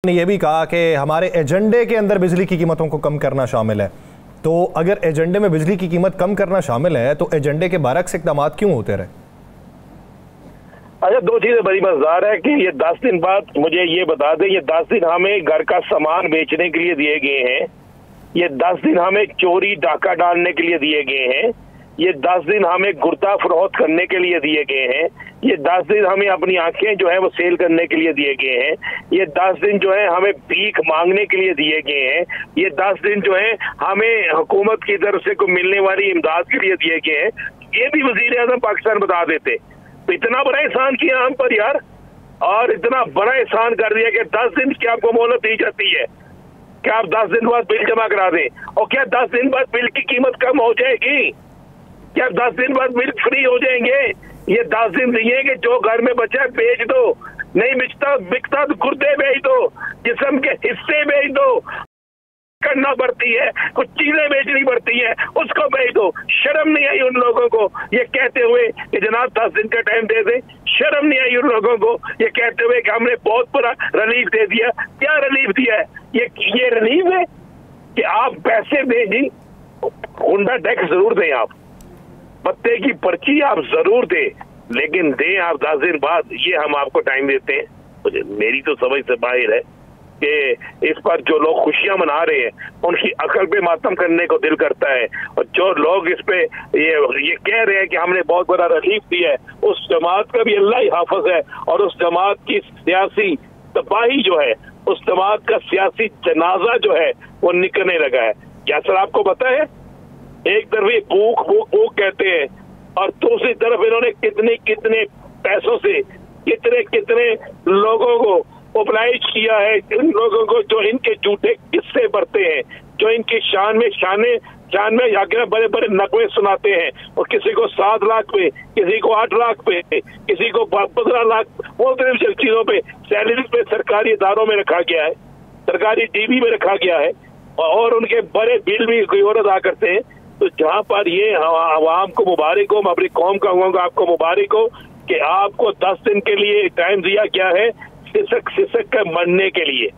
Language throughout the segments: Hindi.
ने यह भी कहा कि हमारे एजेंडे के अंदर बिजली की कीमतों को कम करना शामिल है। तो अगर एजेंडे में बिजली की कीमत कम करना शामिल है तो एजेंडे के बरक्स इक़दामात क्यों होते रहे? अच्छा, दो चीजें बड़ी मजेदार है कि ये 10 दिन बाद मुझे ये बता दें, ये 10 दिन हमें घर का सामान बेचने के लिए दिए गए हैं, ये 10 दिन हमें चोरी डाका डालने के लिए दिए गए हैं, ये 10 दिन हमें गुर्दा फरोख्त करने के लिए दिए गए हैं, ये 10 दिन हमें अपनी आंखें जो है वो सेल करने के लिए दिए गए हैं, ये 10 दिन जो है हमें भीख मांगने के लिए दिए गए हैं, ये 10 दिन जो है हमें हुकूमत की तरफ से कोई मिलने वाली इमदाद के लिए दिए गए हैं। ये भी वजीर आज़म पाकिस्तान बता देते। तो इतना बड़ा एहसान किया हम पर यार, और इतना बड़ा एहसान कर दिया कि 10 दिन की आपको मोहलत दी जाती है कि आप 10 दिन बाद बिल जमा करा दें। और क्या 10 दिन बाद बिल की कीमत कम हो जाएगी? क्या 10 दिन बाद बिल फ्री हो जाएंगे? ये 10 दिन दिए कि जो घर में बचा है बेच दो, नहीं बिकता तो गुर्दे बेच दो, जिस्म के हिस्से बेच दो, करना पड़ती है, कुछ चीजें बेचनी पड़ती है, उसको बेच दो। शर्म नहीं आई उन लोगों को ये कहते हुए कि जनाब 10 दिन का टाइम दे दे? शर्म नहीं आई उन लोगों को ये कहते हुए कि हमने बहुत बड़ा रिलीफ दे दिया? क्या रिलीफ दिया है? ये रिलीफ है कि आप पैसे दें जी, हुंडा टैक्स जरूर दें, आप पत्ते की पर्ची आप जरूर दें, लेकिन दें आप 10 दिन बाद। ये हम आपको टाइम देते हैं। मुझे मेरी तो समझ से बाहर है कि इस पर जो लोग खुशियां मना रहे हैं उनकी अकल पे मातम करने को दिल करता है, और जो लोग इस पे ये कह रहे हैं कि हमने बहुत बड़ा रिलीफ दिया है, उस जमात का भी अल्लाह ही हाफिज है, और उस जमात की सियासी तबाही जो है, उस जमात का सियासी जनाजा जो है वो निकलने लगा है। क्या सर आपको पता है, एक तरफ ये भूख भूख भूख कहते हैं और दूसरी तरफ इन्होंने कितने पैसों से कितने लोगों को मोबिलाइज किया है, इन लोगों को जो इनके झूठे किस्से बढ़ते हैं, जो इनकी शान में जाकर बड़े बड़े नगमे सुनाते हैं, और किसी को 7 लाख पे, किसी को 8 लाख पे, किसी को 15 लाख मुख्तलिफ चीजों पे सैलरी पे सरकारी इदारों में रखा गया है, सरकारी टीवी में रखा गया है, और उनके बड़े बिल भी कोई और अदा करते हैं। तो जहाँ पर ये आवाम को मुबारक हो, मैं अपनी कौम का कहूँगा आपको मुबारक हो कि आपको 10 दिन के लिए टाइम दिया गया है सिसक कर मरने के लिए।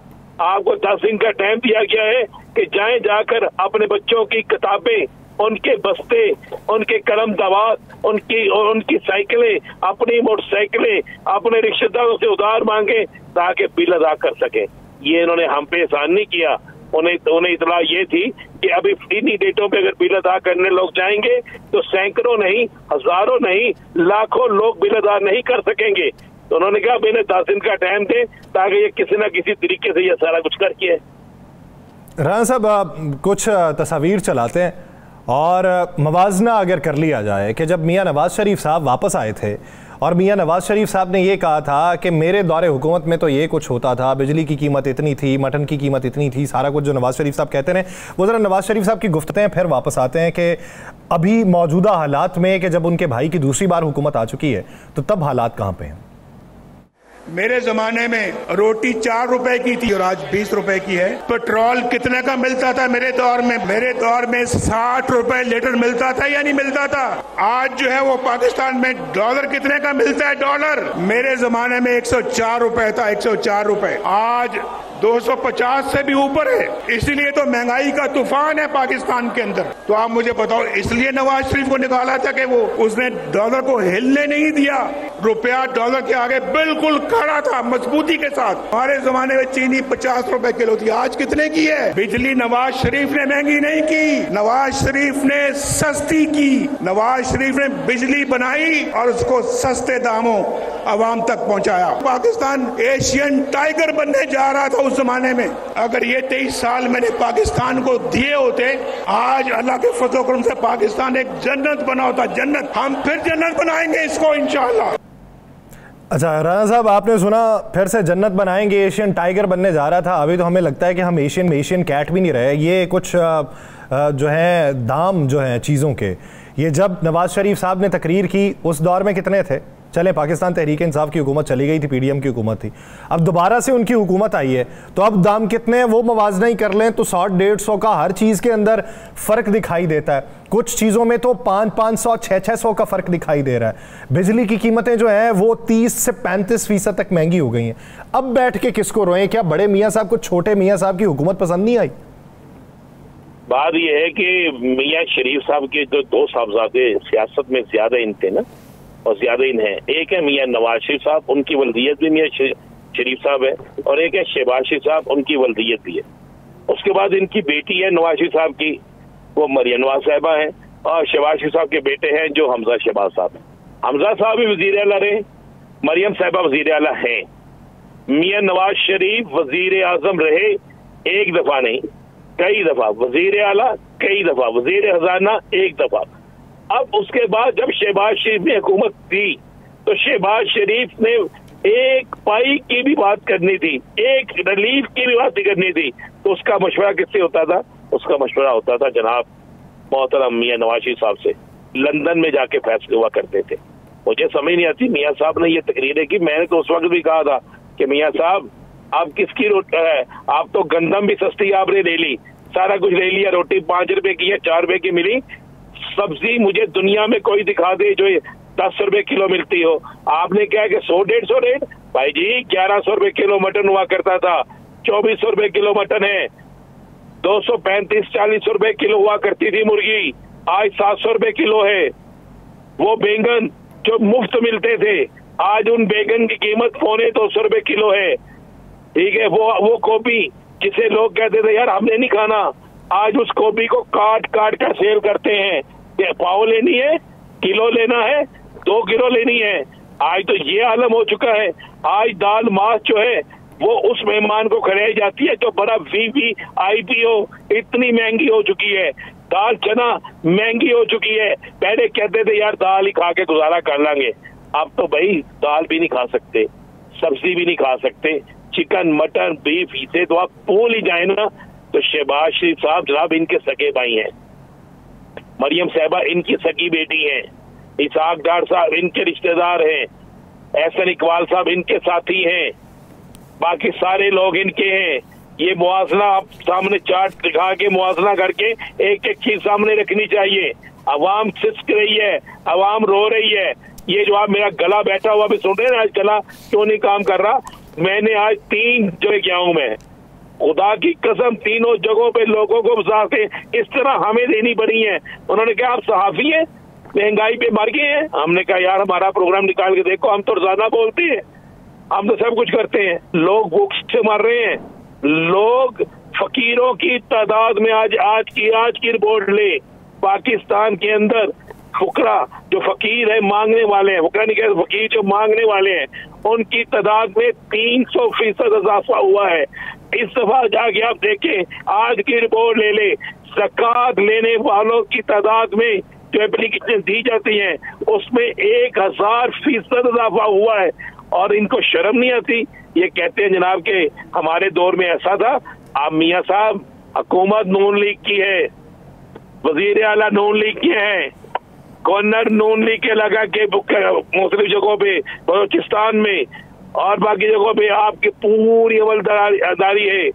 आपको 10 दिन का टाइम दिया गया है कि जाकर अपने बच्चों की किताबें, उनके बस्ते, उनके कलम दवात, उनकी साइकिलें, अपनी मोटरसाइकिलें अपने रिश्तेदारों से उधार मांगे ताकि बिल अदा कर सके। ये इन्होंने हम पे एहसान नहीं किया। उन्हें इतला ये थी कि अभी इन्हीं डेटों पे अगर बिल अदा करने लोग जाएंगे तो सैकड़ों नहीं, हजारों नहीं, लाखों लोग बिल अदा नहीं कर सकेंगे। तो उन्होंने कहा मैंने 10 दिन का टाइम दे ताकि ये किसी न किसी तरीके से ये सारा कुछ करके। राना साहब, कुछ तस्वीर चलाते हैं और मवाजना अगर कर लिया जाए कि जब मियाँ नवाज शरीफ साहब वापस आए थे और मियाँ नवाज शरीफ साहब ने ये कहा था कि मेरे दौरे हुकूमत में तो ये कुछ होता था, बिजली की कीमत इतनी थी, मटन की कीमत इतनी थी, सारा कुछ जो नवाज शरीफ साहब कहते रहे, वो ज़रा नवाज शरीफ साहब की गुफ्तगूएं फिर वापस आते हैं कि अभी मौजूदा हालात में, कि जब उनके भाई की दूसरी बार हुकूमत आ चुकी है तो तब हालात कहाँ पे हैं? मेरे जमाने में रोटी 4 रुपए की थी और आज 20 रुपए की है। पेट्रोल कितने का मिलता था मेरे दौर में 60 रुपए लीटर मिलता था या नहीं मिलता था? आज जो है वो पाकिस्तान में डॉलर कितने का मिलता है? डॉलर मेरे जमाने में 104 रुपए था, 104 रुपए, आज 250 से भी ऊपर है। इसलिए तो महंगाई का तूफान है पाकिस्तान के अंदर। तो आप मुझे बताओ, इसलिए नवाज शरीफ को निकाला था कि वो उसने डॉलर को हिलने नहीं दिया, रुपया डॉलर के आगे बिल्कुल खड़ा था मजबूती के साथ। हमारे जमाने में चीनी 50 रुपए किलो थी, आज कितने की है? बिजली नवाज शरीफ ने महंगी नहीं की, नवाज शरीफ ने सस्ती की। नवाज शरीफ ने बिजली बनाई और उसको सस्ते दामों आवाम तक पहुंचाया। पाकिस्तान एशियन टाइगर बनने जा रहा था उस जमाने में। अगर ये 23 साल मैंने पाकिस्तान को दिए होते, आज अल्लाह के फजल करम से पाकिस्तान एक जन्नत बना होता। जन्नत, हम फिर जन्नत बनाएंगे इसको इंशाअल्लाह। अच्छा राना साहब, आपने सुना फिर से जन्नत बनाएंगे, एशियन टाइगर बनने जा रहा था। अभी तो हमें लगता है कि हम एशियन कैट भी नहीं रहे। ये कुछ जो है दाम जो हैं चीज़ों के, ये जब नवाज शरीफ साहब ने तकरीर की उस दौर में कितने थे? चले पाकिस्तान तहरीक इंसाफ की हुकूमत चली गई थी, पीडीएम की हुकूमत थी, अब दोबारा से उनकी हुकूमत आई है, तो अब दाम कितने हैं वो मवाजना ही कर लें तो 100-150 का हर चीज़ के अंदर फ़र्क दिखाई देता है। कुछ चीज़ों में तो 500, 600 का फ़र्क दिखाई दे रहा है। बिजली की कीमतें जो हैं वो 30 से 35% तक महंगी हो गई हैं। अब बैठ के किसको रोएं? क्या बड़े मियाँ साहब को छोटे मियाँ साहब की हुकूमत पसंद नहीं आई? बात यह है कि मियाँ शरीफ साहब के जो दो साहबजादे सियासत में ज्यादा इन थे ना, और ज्यादा इन है, एक है मियाँ नवाज शरीफ साहब, उनकी वल्दियत भी मियाँ शरीफ साहब है, और एक है शहबाज शरीफ साहब, उनकी वल्दियत भी है। उसके बाद इनकी बेटी है नवाज शरीफ साहब की, वो मरियम नवाज साहिबा है, और शहबाज शरीफ साहब के बेटे हैं जो हमजा शहबाज साहब है। हमजा साहब भी वजीर आला रहे, मरियम साहिबा वजीर आला है। मियाँ नवाज शरीफ वजीर आजम रहे, एक दफा नहीं कई दफा, वजीर आला कई दफा, वजीर खजाना एक दफा। अब उसके बाद जब शहबाज शरीफ ने हुकूमत दी तो शहबाज शरीफ ने एक पाई की भी बात करनी थी, एक रिलीफ की भी बात करनी थी, तो उसका मशवरा किससे होता था? उसका मशवरा होता था जनाब मोहतरम मियाँ नवाज शरीफ साहब से। लंदन में जाके फैसले हुआ करते थे। मुझे समझ नहीं आती, मियाँ साहब ने ये तकरीरें की, मैंने तो उस वक्त भी कहा था कि मियाँ साहब आप किसकी रोटी है, आप तो गंदम भी सस्ती आपने ले ली, सारा कुछ ले लिया, रोटी 5 रुपए की या 4 रुपए की मिली, सब्जी मुझे दुनिया में कोई दिखा दे जो 10 रुपए किलो मिलती हो। आपने क्या है कि 100-150 रेट, भाई जी 1100 रुपए किलो मटन हुआ करता था, 2400 रुपए किलो मटन है, 235-40 रुपए किलो हुआ करती थी मुर्गी, आज 700 रुपए किलो है। वो बैंगन जो मुफ्त मिलते थे, आज उन बैंगन की कीमत 250 रुपए किलो है। ठीक है, वो गोभी जिसे लोग कहते थे यार हमने नहीं खाना, आज उस गोभी को काट काट कर सेल करते हैं। पाव लेनी है, किलो लेना है, 2 किलो लेनी है। आज तो ये आलम हो चुका है। आज दाल मास जो है वो उस मेहमान को खिलाई जाती है जो बड़ा VVIP हो, इतनी महंगी हो चुकी है। दाल चना महंगी हो चुकी है। पहले कहते थे यार दाल ही खा के गुजारा कर लेंगे, अब तो भाई दाल भी नहीं खा सकते, सब्जी भी नहीं खा सकते, चिकन मटन बीफ इसे तो आप भूल ही जाए ना। तो शहबाज शरीफ साहब जनाब इनके सगे भाई हैं, मरियम साहिबा इनकी सगी बेटी हैं, इसाक डार साहब इनके रिश्तेदार हैं, एहसन इकबाल साहब इनके साथी हैं, बाकी सारे लोग इनके हैं। ये मुआवजा आप सामने चार्ट दिखा के मुआवजा करके एक एक चीज सामने रखनी चाहिए। अवाम सिसक रही है, अवाम रो रही है। ये जो आप मेरा गला बैठा हुआ भी सुन रहे हैं ना, आज गला क्यों नहीं काम कर रहा, मैंने आज 3 जगह गया हूं मैं, खुदा की कसम तीनों जगहों पे लोगों को के इस तरह हमें देनी पड़ी है। उन्होंने कहा आप सहाफी हैं, महंगाई पे मर गए हैं। हमने कहा यार हमारा प्रोग्राम निकाल के देखो, हम तो रोजाना बोलते हैं, हम तो सब कुछ करते हैं। लोग भूख से मर रहे हैं, लोग फकीरों की तादाद में आज की रिपोर्ट ले, पाकिस्तान के अंदर फुकरा जो फकीर है मांगने वाले हैं, फुकरा नहीं कहते, फकीर जो मांगने वाले हैं उनकी तादाद में 300% इजाफा हुआ है। इस दफा जाके आप देखें, आज की रिपोर्ट ले ले, ज़कात लेने वालों की तादाद में जो एप्लीकेशन दी जाती हैं उसमें 1000% इजाफा हुआ है। और इनको शर्म नहीं आती, ये कहते हैं जनाब के हमारे दौर में ऐसा था। आप मियाँ साहब हुकूमत नून लीग की है, वजीर आला नून लीग के हैं, गवर्नर नून लीग के लगा के मुख्तलिफ जगहों पे बलोचिस्तान में और बाकी जगहों पे आपकी पूरी अमलदारी है।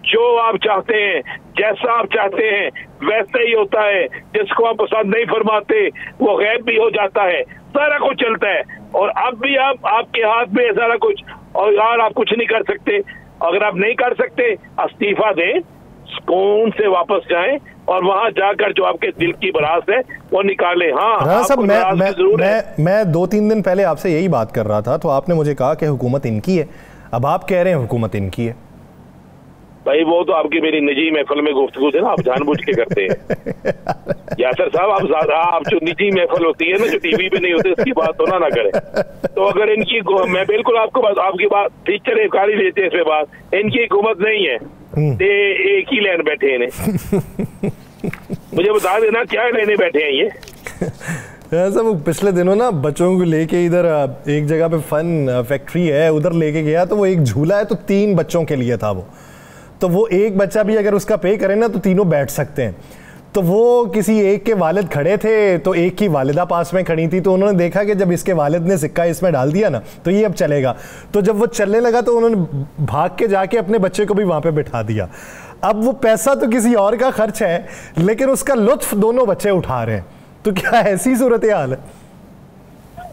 जो आप चाहते हैं, जैसा आप चाहते हैं वैसे ही होता है। जिसको आप पसंद नहीं फरमाते वो गैब भी हो जाता है, सारा कुछ चलता है। और अब भी आपके हाथ में है सारा कुछ, और यार आप कुछ नहीं कर सकते। अगर आप नहीं कर सकते इस्तीफा दें, सुकून से वापस जाएं और वहां जाकर जो आपके दिल की भड़ास है वो निकाले। हाँ साहब, मैं 2-3 दिन पहले आपसे यही बात कर रहा था, तो आपने मुझे कहा कि हुकूमत इनकी है, अब आप कह रहे हैं हुकूमत इनकी है। भाई वो तो आपकी मेरी निजी महफिल में गुफ्तगू थे ना, आप जानबूझ के करते हैं। यासर साहब आप जो निजी महफिल होती है ना जो टीवी पे नहीं होती, उसकी बात होना ना करें। तो अगर इनकी, मैं बिल्कुल आपकी बात टीचर कारी लेते हैं, इसमें बात इनकी हुकूमत नहीं है, एक ही लेन बैठे हैं। मुझे बता देना क्या लेने बैठे हैं ये। ऐसा वो पिछले दिनों ना बच्चों को लेके इधर एक जगह पे फन फैक्ट्री है, उधर लेके गया, तो वो एक झूला है तो 3 बच्चों के लिए था वो, तो वो एक बच्चा भी अगर उसका पे करे ना तो तीनों बैठ सकते हैं। तो वो किसी एक के वालिद खड़े थे, तो एक की वालिदा पास में खड़ी थी, तो उन्होंने देखा कि जब इसके वालिद ने सिक्का इसमें डाल दिया ना तो ये अब चलेगा। तो जब वो चलने लगा तो उन्होंने भाग के जाके अपने बच्चे को भी वहां पे बिठा दिया। अब वो पैसा तो किसी और का खर्च है, लेकिन उसका लुत्फ दोनों बच्चे उठा रहे हैं। तो क्या ऐसी सूरत हाल है?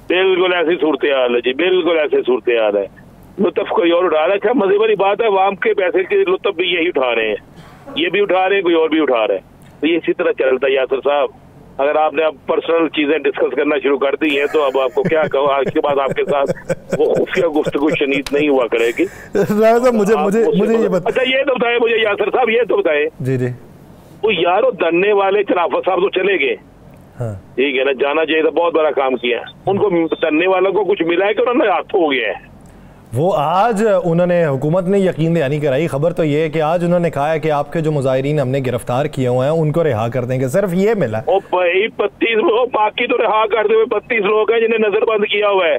बिल्कुल ऐसी सूरत हाल है जी, बिल्कुल ऐसी सूरत हाल है। लुत्फ कोई और उठा रहा है। क्या मजे वाली बात है, अवाम के पैसे के लुत्फ भी यही उठा रहे हैं, ये भी उठा रहे हैं, कोई और भी उठा रहे हैं। तो ये इसी तरह चलता है। यासर साहब, अगर आपने अब पर्सनल चीजें डिस्कस करना शुरू कर दी हैं तो अब आपको क्या कहूँ, आज के बाद आपके साथ वो खुफिया गुफ्तगू शनीद नहीं हुआ करेगी। मुझे मुझे मुझे ये बता, अच्छा ये तो बताए मुझे यासर साहब, ये तो बताए जी जी, वो यारो धरने वाले चराफत साहब तो चले गए, ठीक है ना, जाना चाहिए था, बहुत बड़ा काम किया। उनको धरने वालों को कुछ मिला है कि उन्होंने हाथ हो गया है? वो आज उन्होंने, हुकूमत ने यकीन दहानी कराई। खबर तो ये है कि आज उन्होंने कहा है कि आपके जो मुजाहिरीन हमने गिरफ्तार किए हुए हैं उनको रिहा कर देंगे। सिर्फ ये मिला। ओ भाई 32 लोग, बाकी तो रिहा करते हुए 32 लोग हैं जिन्हें नजरबंद किया हुआ है।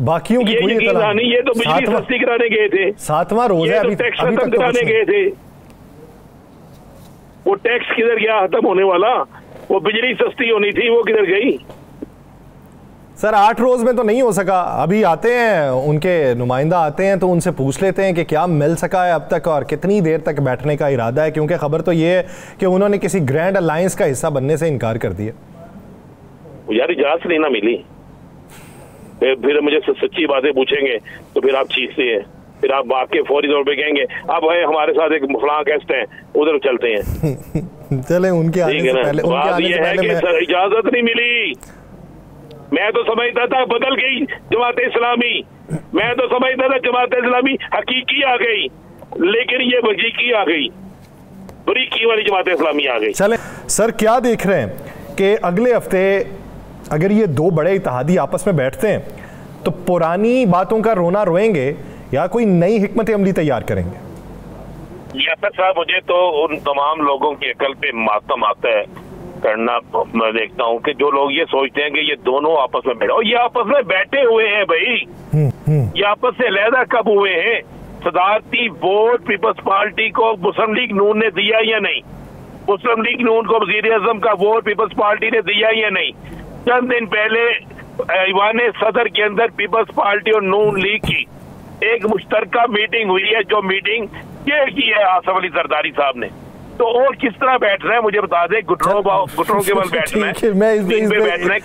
बाकियों की कोई इत्तला नहीं। ये तो बिजली सस्ती कराने गए थे, 7वां रोज है, अभी खत्म कराने गए थे। वो टैक्स किधर गया खत्म होने वाला? वो बिजली सस्ती होनी थी, वो किधर गई? सर 8 रोज में तो नहीं हो सका। अभी आते हैं उनके नुमाइंदा आते हैं तो उनसे पूछ लेते हैं कि क्या मिल सका है अब तक और कितनी देर तक बैठने का इरादा है, क्योंकि खबर तो ये है कि उन्होंने किसी ग्रैंड अलायंस का हिस्सा बनने से इनकार कर दिया। यार इजाजत नहीं ना मिली, फिर मुझे सच्ची बातें पूछेंगे तो फिर आप चीखते हैं, फिर आप वाकई फौरी तौर पे कहेंगे अब है हमारे साथ एक फलां गेस्ट है, उधर चलते हैं। चले उनके आने से पहले, बात यह है कि सर इजाजत नहीं मिली। मैं तो समझता था बदल गई जमात इस्लामी, मैं तो समझता था जमात इस्लामी हकीकी आ गई, लेकिन ये वजीकी आ गई, बरीकी वाली जमात इस्लामी आ गई। चले सर, क्या देख रहे हैं कि अगले हफ्ते अगर ये दो बड़े इत्तेहादी आपस में बैठते हैं तो पुरानी बातों का रोना रोएंगे या कोई नई हिकमत अमली तैयार करेंगे? यासर साहब, मुझे तो उन तमाम लोगों की अकल पे मातम आता है करना। मैं देखता हूँ कि जो लोग ये सोचते हैं कि ये दोनों आपस में बैठे, और ये आपस में बैठे हुए हैं भाई, ये आपस से अलहदा कब हुए हैं? सदारती वोट पीपल्स पार्टी को मुस्लिम लीग नून ने दिया या नहीं? मुस्लिम लीग नून को वजीर आजम का वोट पीपल्स पार्टी ने दिया या नहीं? चंद दिन पहले ऐवान सदर के अंदर पीपल्स पार्टी और नून लीग की एक मुश्तरका मीटिंग हुई है, जो मीटिंग ये की है आसिफ अली जरदारी साहब ने। तो और किस तरह बैठ रहे हैं मुझे बता दें, घुटनों के बल बैठना है,